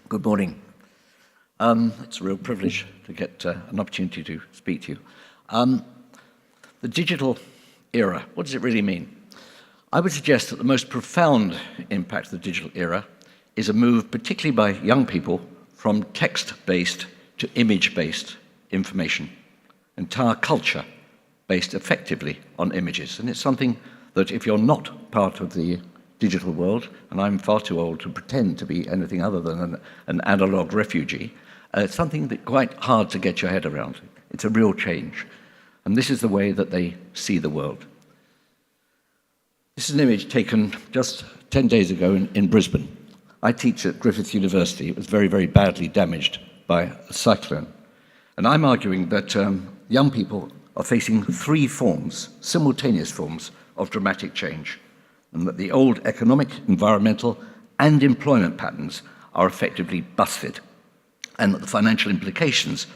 Good morning. It's a real privilege to get an opportunity to speak to you. The digital era, what does it really mean? I would suggest that the most profound impact of the digital era is a move, particularly by young people, from text-based to image-based information, entire culture based effectively on images. And it's something that if you're not part of the digital world, and I'm far too old to pretend to be anything other than an analog refugee, it's something that's quite hard to get your head around. It's a real change. And this is the way that they see the world. This is an image taken just 10 days ago in Brisbane. I teach at Griffith University. It was very, very badly damaged by a cyclone. And I'm arguing that young people are facing three forms, simultaneous forms, of dramatic change, and that the old economic, environmental, and employment patterns are effectively busted, and that the financial implications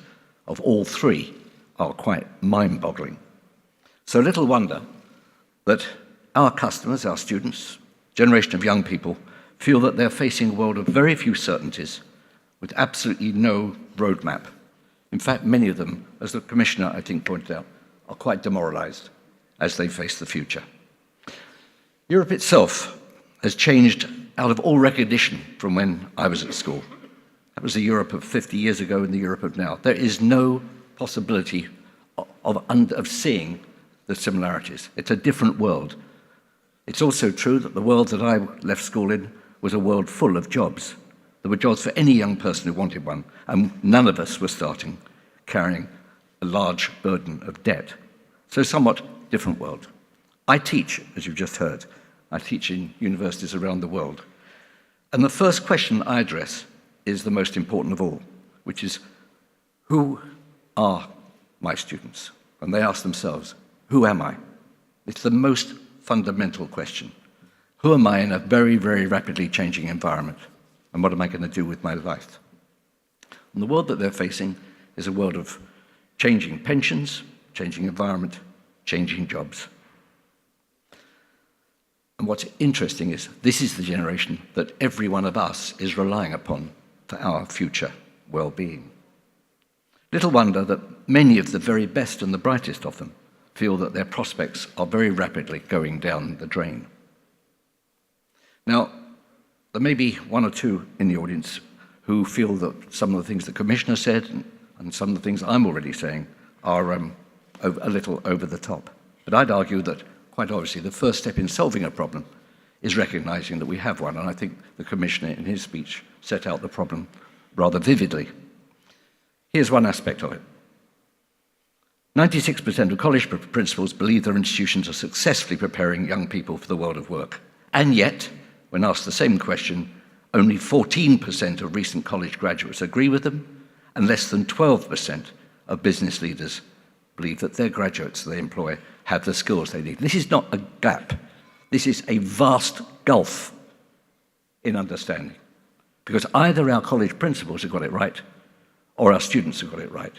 of all three are quite mind-boggling. So little wonder that our customers, our students, generation of young people, feel that they're facing a world of very few certainties with absolutely no roadmap. In fact, many of them, as the Commissioner, I think, pointed out, are quite demoralized as they face the future. Europe itself has changed out of all recognition from when I was at school. That was the Europe of 50 years ago and the Europe of now. There is no possibility of seeing the similarities. It's a different world. It's also true that the world that I left school in was a world full of jobs. There were jobs for any young person who wanted one, and none of us were carrying a large burden of debt. So somewhat different world. I teach, as you've just heard, I teach in universities around the world. And the first question I address is the most important of all, which is, who are my students? And they ask themselves, who am I? It's the most fundamental question. Who am I in a very, very rapidly changing environment? And what am I going to do with my life? And the world that they're facing is a world of changing pensions, changing environment, changing jobs. And what's interesting is this is the generation that every one of us is relying upon for our future well-being. Little wonder that many of the very best and the brightest of them feel that their prospects are very rapidly going down the drain. Now, there may be one or two in the audience who feel that some of the things the Commissioner said and some of the things I'm already saying are a little over the top. But I'd argue that, quite obviously, the first step in solving a problem is recognizing that we have one, and I think the Commissioner in his speech set out the problem rather vividly. Here's one aspect of it. 96% of college principals believe their institutions are successfully preparing young people for the world of work. And yet, when asked the same question, only 14% of recent college graduates agree with them, and less than 12% of business leaders believe that their graduates they employ have the skills they need. This is not a gap. This is a vast gulf in understanding. Because either our college principals have got it right, or our students have got it right.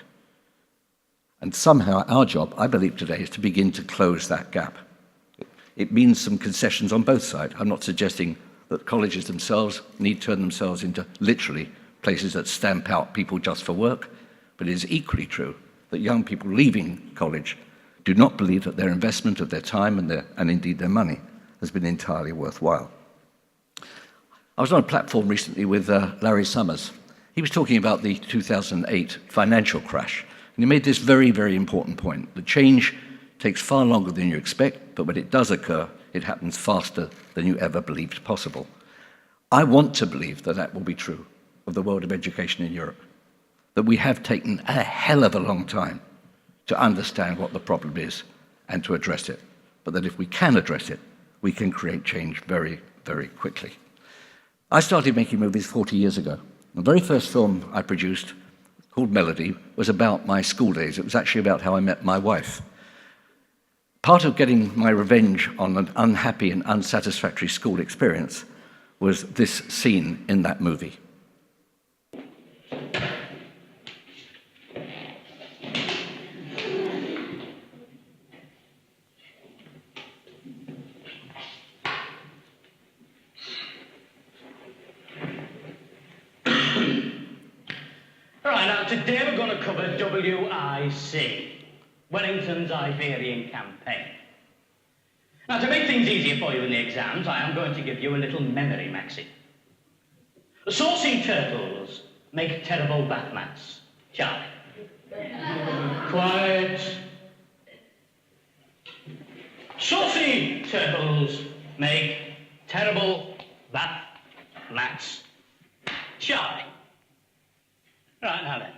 And somehow our job, I believe today, is to begin to close that gap. It means some concessions on both sides. I'm not suggesting that colleges themselves need to turn themselves into literally places that stamp out people just for work, but it is equally true that young people leaving college do not believe that their investment of their time and indeed their money has been entirely worthwhile. I was on a platform recently with Larry Summers. He was talking about the 2008 financial crash, and he made this very, very important point. The change takes far longer than you expect, but when it does occur, it happens faster than you ever believed possible. I want to believe that that will be true of the world of education in Europe, that we have taken a hell of a long time to understand what the problem is and to address it, but that if we can address it, we can create change very, very quickly. I started making movies 40 years ago. The very first film I produced, called Melody, was about my school days. It was actually about how I met my wife. Part of getting my revenge on an unhappy and unsatisfactory school experience was this scene in that movie. today we're going to cover WIC, Wellington's Iberian Campaign. Now, to make things easier for you in the exams, I am going to give you a little memory maxim. Saucy turtles make terrible bathmats. Charlie. Quiet. Saucy turtles make terrible bathmats. Charlie. Right, now then.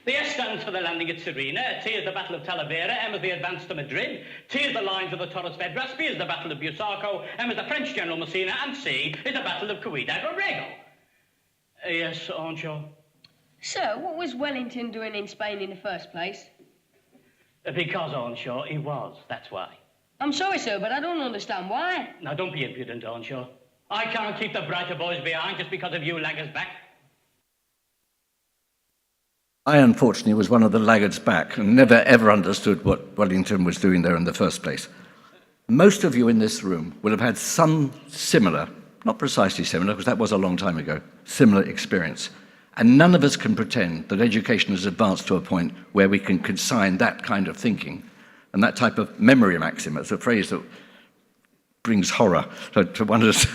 The S stands for the landing at Serena, T is the Battle of Talavera, M is the advance to Madrid, T is the lines of the Torres Vedras, B is the Battle of Busaco, M is the French General Messina, and C is the Battle of Ciudad Rodrigo. Yes, Ancho? Sir, what was Wellington doing in Spain in the first place? Because, Ancho, he was, that's why. I'm sorry, sir, but I don't understand why. Now, don't be impudent, Ancho. I can't keep the brighter boys behind just because of you laggers back. I, unfortunately, was one of the laggards back and never ever understood what Wellington was doing there in the first place. Most of you in this room will have had some similar, not precisely similar, because that was a long time ago, similar experience. And none of us can pretend that education has advanced to a point where we can consign that kind of thinking and that type of memory maxim. It's a phrase that brings horror to one of us.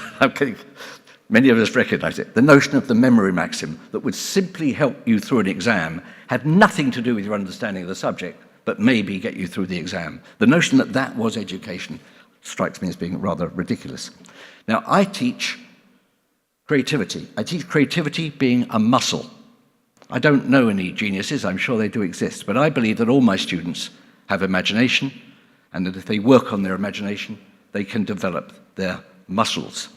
Many of us recognize it. The notion of the memory maxim that would simply help you through an exam had nothing to do with your understanding of the subject, but maybe get you through the exam. The notion that that was education strikes me as being rather ridiculous. Now, I teach creativity. I teach creativity being a muscle. I don't know any geniuses, I'm sure they do exist, but I believe that all my students have imagination, and that if they work on their imagination, they can develop their muscles.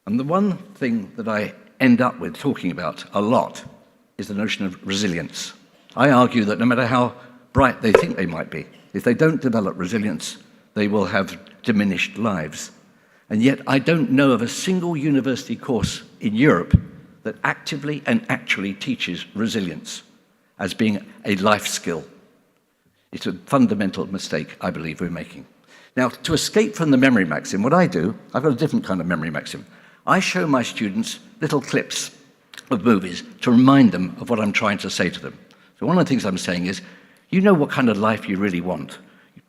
And the one thing that I end up with talking about a lot is the notion of resilience. I argue that no matter how bright they think they might be, if they don't develop resilience, they will have diminished lives. And yet I don't know of a single university course in Europe that actively and actually teaches resilience as being a life skill. It's a fundamental mistake I believe we're making. Now, to escape from the memory maxim, what I do, I've got a different kind of memory maxim. I show my students little clips of movies to remind them of what I'm trying to say to them. So one of the things I'm saying is, you know what kind of life you really want.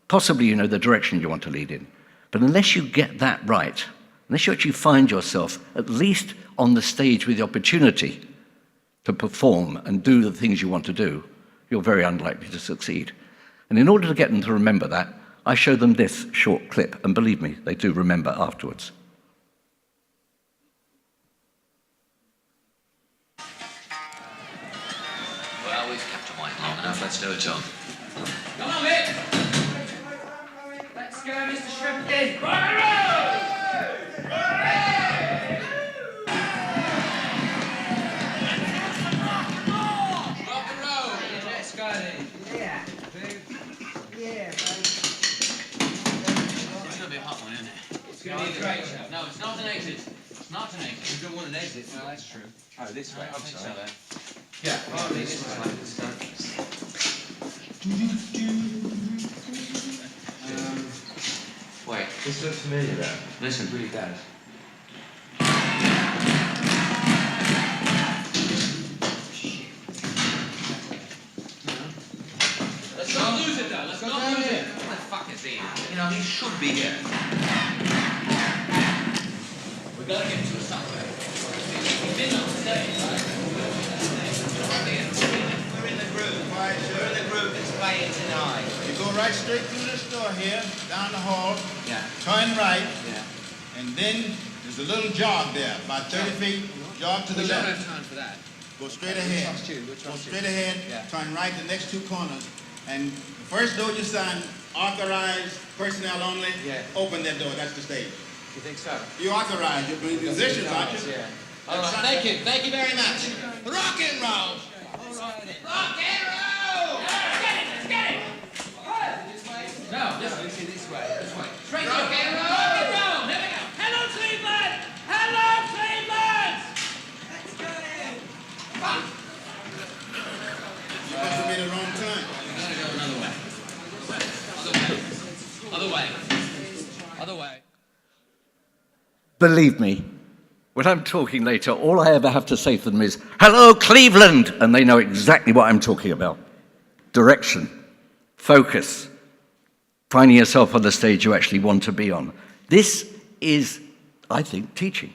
Possibly you know the direction you want to lead in. But unless you get that right, unless you actually find yourself at least on the stage with the opportunity to perform and do the things you want to do, you're very unlikely to succeed. And in order to get them to remember that, I show them this short clip, and believe me, they do remember afterwards. Well, we've kept them waiting long enough. Let's do it, John. Come on, Mick! Let's go, Mr. Shrimpton! Rock and roll! Let's go then. Yeah. Yeah, It's going to be a hot one, isn't it? it's going to be a great show. No, it's not an exit. It's not an exit. You don't want an exit. No, that's true. Oh, this way. I I'm think sorry. so, Yeah, oh, this way. Wait, This looks familiar, though. listen. It really does. Let's not lose it, though. Let's not lose it. What the fuck is he? You know, he should be here. We got to get to a somewhere. We've been on stage, right? We're in the group. We're in the group that's playing tonight. You go right straight through this door here, down the hall, Yeah. turn right, Yeah. and then there's a little jog there, about 30 feet, jog to the We don't left. have time for that. Go straight ahead. Go straight ahead, turn right the next two corners, and the first door you sign, authorized personnel only, open that door, that's the stage. You think so? You authorized, you're musicians, aren't you? Yeah. All right, thank you. Thank you very much. Rock and roll! Rock and roll! No, this way. This way. This way. Straight rock and roll! Rock and roll! Here we go. Hello, Cleveland! Hello, Cleveland! Let's go then. You must have made a wrong turn. We gotta go another way. Other way. Other way. Other way. Believe me, when I'm talking later, all I ever have to say to them is, "Hello, Cleveland!" And they know exactly what I'm talking about. Direction, focus, finding yourself on the stage you actually want to be on. This is, I think, teaching.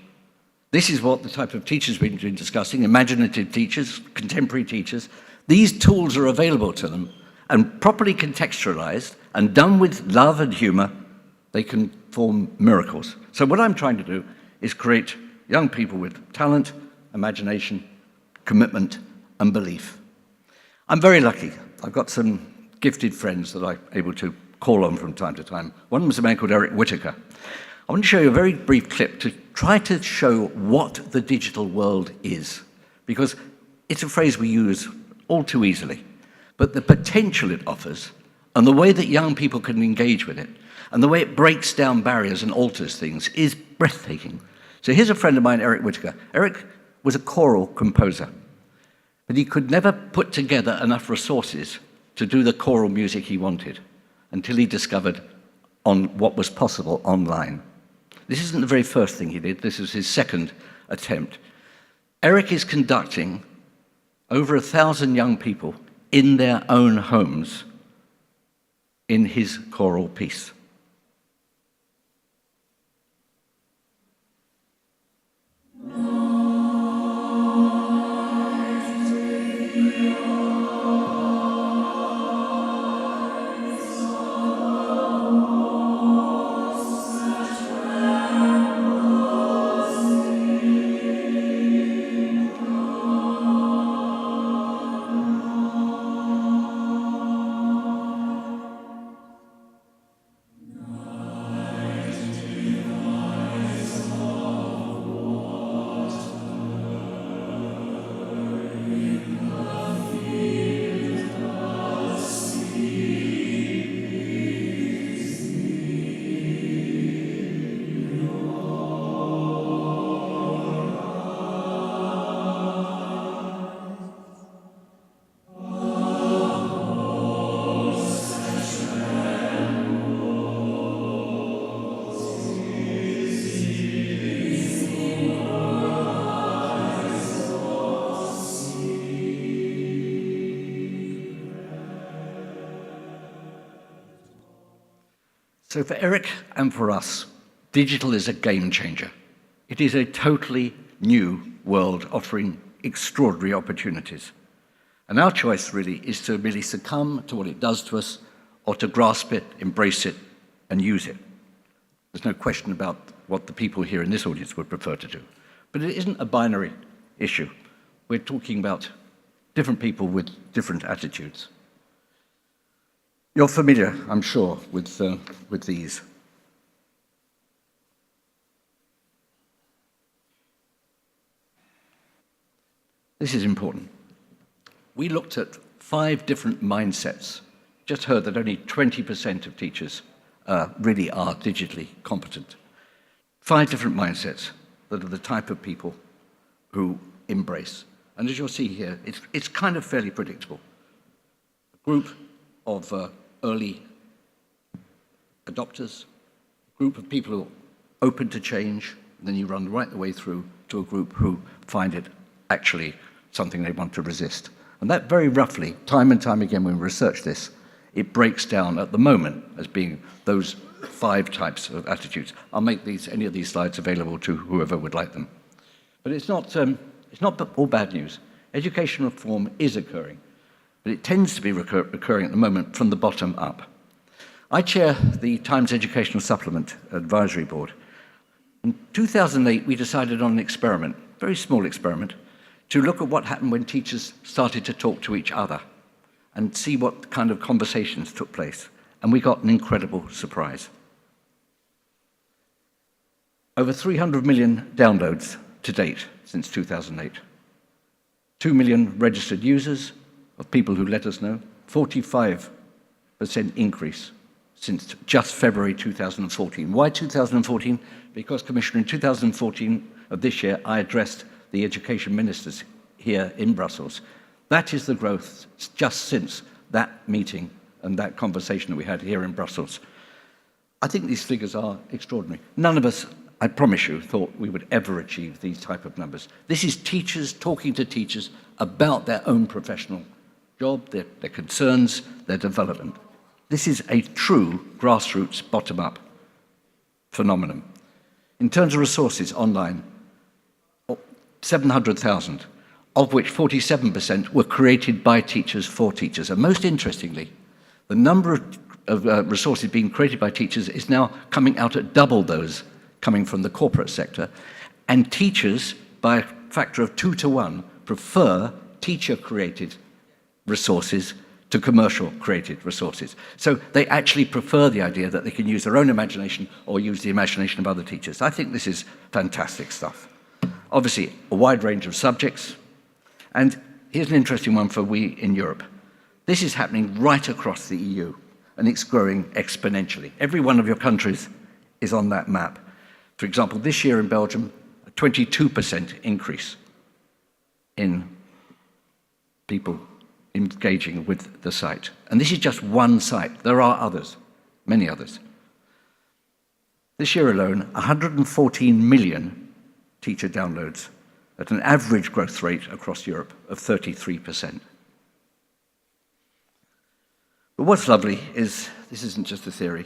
This is what the type of teachers we've been discussing, imaginative teachers, contemporary teachers. These tools are available to them, and properly contextualized and done with love and humor, they can form miracles. So what I'm trying to do is create young people with talent, imagination, commitment, and belief. I'm very lucky. I've got some gifted friends that I'm able to call on from time to time. One of them is a man called Eric Whittaker. I want to show you a very brief clip to try to show what the digital world is, because it's a phrase we use all too easily, but the potential it offers and the way that young people can engage with it and the way it breaks down barriers and alters things is breathtaking. So here's a friend of mine, Eric Whittaker. Eric was a choral composer, but he could never put together enough resources to do the choral music he wanted until he discovered on what was possible online. This isn't the very first thing he did. This is his second attempt. Eric is conducting over 1,000 young people in their own homes in his choral piece. So for Eric and for us, digital is a game changer. It is a totally new world offering extraordinary opportunities. And our choice really is to merely succumb to what it does to us or to grasp it, embrace it, and use it. There's no question about what the people here in this audience would prefer to do. But it isn't a binary issue. We're talking about different people with different attitudes. You're familiar, I'm sure, with these. This is important. We looked at 5 different mindsets. Just heard that only 20% of teachers really are digitally competent. 5 different mindsets that are the type of people who embrace. And as you'll see here, it's kind of fairly predictable. A group of early adopters, a group of people who are open to change, and then you run right the way through to a group who find it actually something they want to resist. And that very roughly, time and time again when we research this, it breaks down at the moment as being those 5 types of attitudes. I'll make any of these slides available to whoever would like them. But it's not all bad news. Education reform is occurring, but it tends to be occurring at the moment from the bottom up. I chair the Times Educational Supplement Advisory Board. In 2008, we decided on an experiment, very small experiment, to look at what happened when teachers started to talk to each other and see what kind of conversations took place. And we got an incredible surprise. Over 300 million downloads to date since 2008. 2 million registered users of people who let us know. 45% increase since just February 2014. Why 2014? Because, Commissioner, in 2014 of this year, I addressed the education ministers here in Brussels. That is the growth just since that meeting and that conversation that we had here in Brussels. I think these figures are extraordinary. None of us I promise you, thought we would ever achieve these type of numbers. This is teachers talking to teachers about their own professional job, their concerns, their development. This is a true grassroots, bottom-up phenomenon. In terms of resources online, 700,000, of which 47% were created by teachers for teachers. And most interestingly, the number of resources being created by teachers is now coming out at double those coming from the corporate sector. And teachers, by a factor of 2 to 1, prefer teacher-created resources to commercial created resources. So they actually prefer the idea that they can use their own imagination or use the imagination of other teachers. I think this is fantastic stuff. Obviously, a wide range of subjects. And here's an interesting one for we in Europe. This is happening right across the EU, and it's growing exponentially. Every one of your countries is on that map. For example, this year in Belgium, a 22% increase in people engaging with the site. And this is just one site. There are others, many others. This year alone, 114 million teacher downloads at an average growth rate across Europe of 33%. But what's lovely is this isn't just a theory.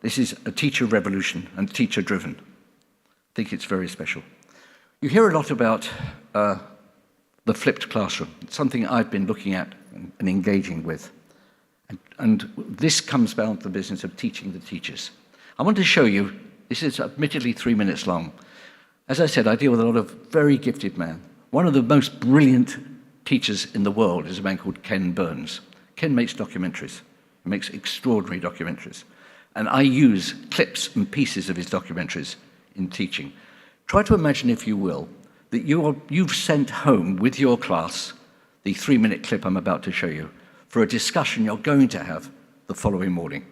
This is a teacher revolution and teacher-driven. I think it's very special. You hear a lot about the flipped classroom. It's something I've been looking at and engaging with. And this comes down to the business of teaching the teachers. I want to show you, this is admittedly 3 minutes long. As I said, I deal with a lot of very gifted men. One of the most brilliant teachers in the world is a man called Ken Burns. Ken makes documentaries. He makes extraordinary documentaries. And I use clips and pieces of his documentaries in teaching. Try to imagine, if you will, that you've sent home with your class the 3-minute clip I'm about to show you for a discussion you're going to have the following morning.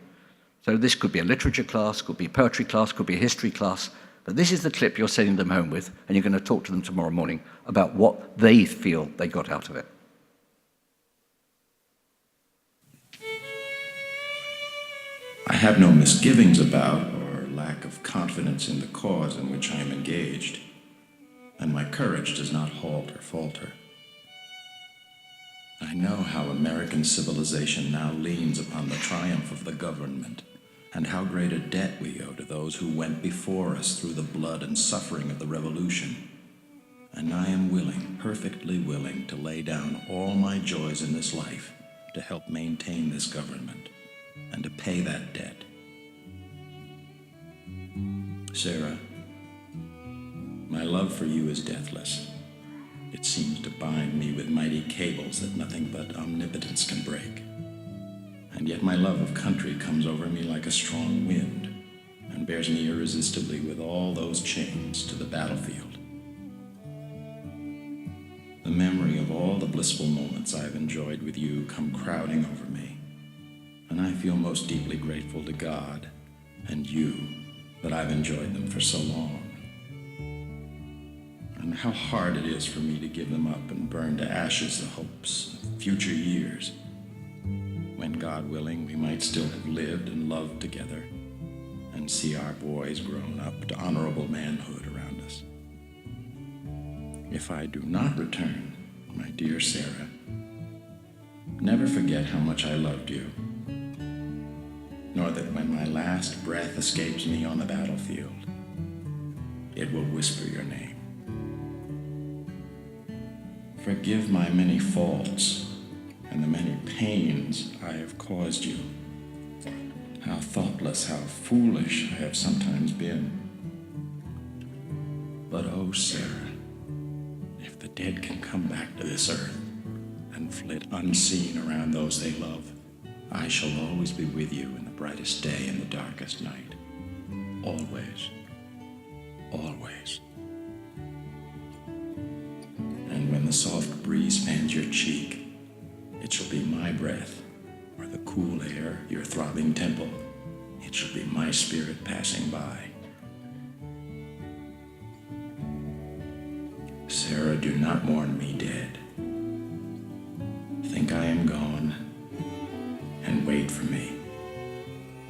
So this could be a literature class, could be a poetry class, could be a history class, but this is the clip you're sending them home with, and you're going to talk to them tomorrow morning about what they feel they got out of it. I have no misgivings about or lack of confidence in the cause in which I am engaged, and my courage does not halt or falter. I know how American civilization now leans upon the triumph of the government, and how great a debt we owe to those who went before us through the blood and suffering of the Revolution. And I am willing, perfectly willing, to lay down all my joys in this life to help maintain this government and to pay that debt. Sarah, my love for you is deathless. It seems to bind me with mighty cables that nothing but omnipotence can break. And yet my love of country comes over me like a strong wind and bears me irresistibly with all those chains to the battlefield. The memory of all the blissful moments I've enjoyed with you come crowding over me, and I feel most deeply grateful to God and you that I've enjoyed them for so long. And how hard it is for me to give them up and burn to ashes the hopes of future years, when, God willing, we might still have lived and loved together and see our boys grown up to honorable manhood around us. If I do not return, my dear Sarah, never forget how much I loved you, nor that when my last breath escapes me on the battlefield, it will whisper your name. Forgive my many faults and the many pains I have caused you. How thoughtless, how foolish I have sometimes been. But oh, Sarah, if the dead can come back to this earth and flit unseen around those they love, I shall always be with you in the brightest day and the darkest night. Always. Always. And when the soft breeze fans your cheek, it shall be my breath, or the cool air, your throbbing temple. It shall be my spirit passing by. Sarah, do not mourn me dead. Think I am gone, and wait for me,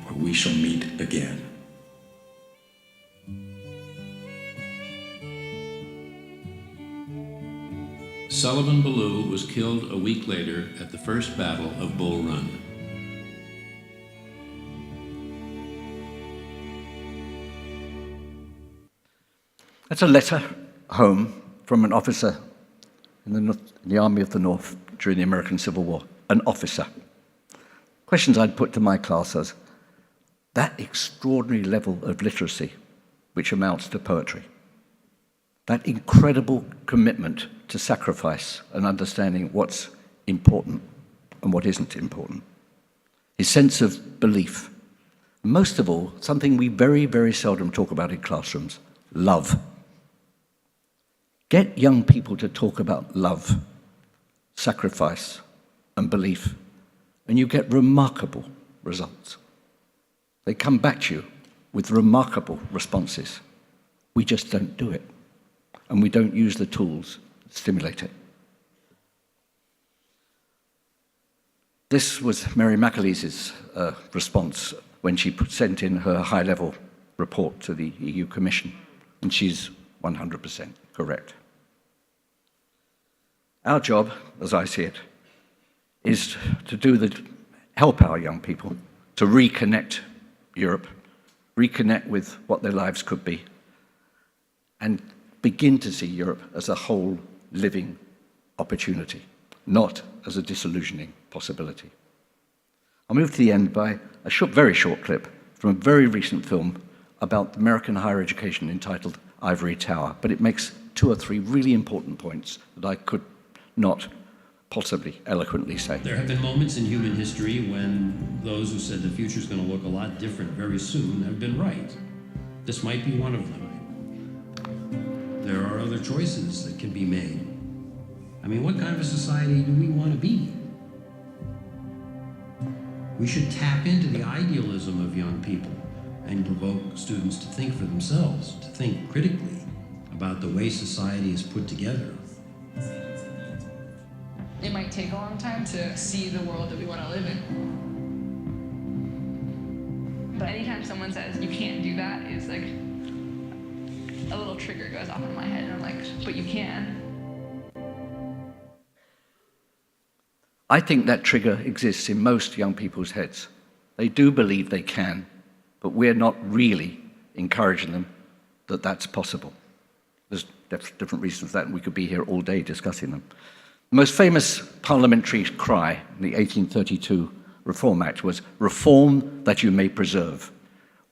for we shall meet again. Sullivan Ballou was killed a week later at the First Battle of Bull Run. That's a letter home from an officer in the Army of the North during the American Civil War, an officer. Questions I'd put to my class as, that extraordinary level of literacy, which amounts to poetry, that incredible commitment to sacrifice and understanding what's important and what isn't important, his sense of belief. Most of all, something we very, very seldom talk about in classrooms, love. Get young people to talk about love, sacrifice, and belief, and you get remarkable results. They come back to you with remarkable responses. We just don't do it, and we don't use the tools to stimulate it. This was Mary McAleese's response when she sent in her high-level report to the EU Commission, and she's 100% correct. Our job, as I see it, is to help our young people to reconnect Europe, reconnect with what their lives could be, and begin to see Europe as a whole living opportunity, not as a disillusioning possibility. I'll move to the end by a very short clip from a very recent film about American higher education entitled Ivory Tower, but it makes 2 or 3 really important points that I could not possibly eloquently say. There have been moments in human history when those who said the future is going to look a lot different very soon have been right. This might be one of them. There are other choices that can be made. I mean, what kind of a society do we want to be? We should tap into the idealism of young people and provoke students to think for themselves, to think critically about the way society is put together. It might take a long time to see the world that we want to live in. But anytime someone says, you can't do that, it's like a little trigger goes off in my head, and I'm like, but you can. I think that trigger exists in most young people's heads. They do believe they can, but we're not really encouraging them that that's possible. There's different reasons for that, and we could be here all day discussing them. The most famous parliamentary cry in the 1832 Reform Act was, "Reform that you may preserve."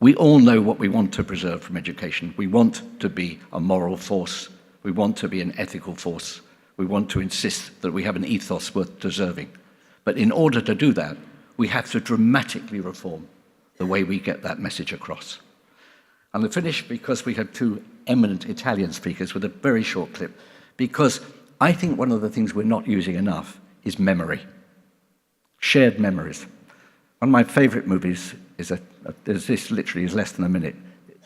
We all know what we want to preserve from education. We want to be a moral force. We want to be an ethical force. We want to insist that we have an ethos worth preserving. But in order to do that, we have to dramatically reform the way we get that message across. And I'll finish, because we have 2 eminent Italian speakers, with a very short clip, because I think one of the things we're not using enough is memory, shared memories. One of my favorite movies is this literally is less than a minute,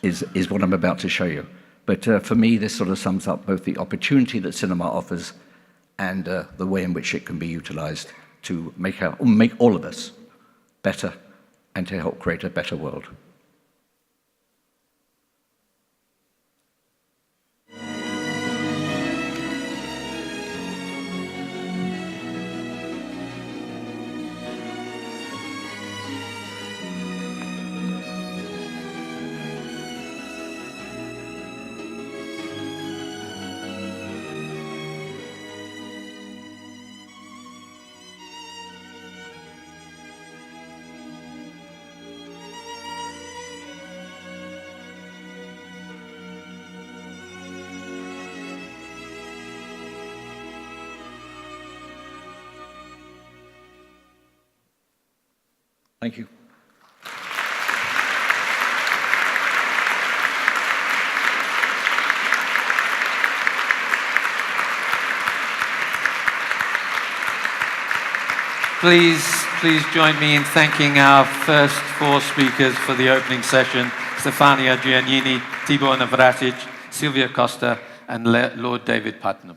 is what I'm about to show you. But for me, this sort of sums up both the opportunity that cinema offers and the way in which it can be utilized to make all of us better and to help create a better world. Thank you. Please join me in thanking our first 4 speakers for the opening session: Stefania Giannini, Tibor Navracsics, Silvia Costa, and Lord David Puttnam.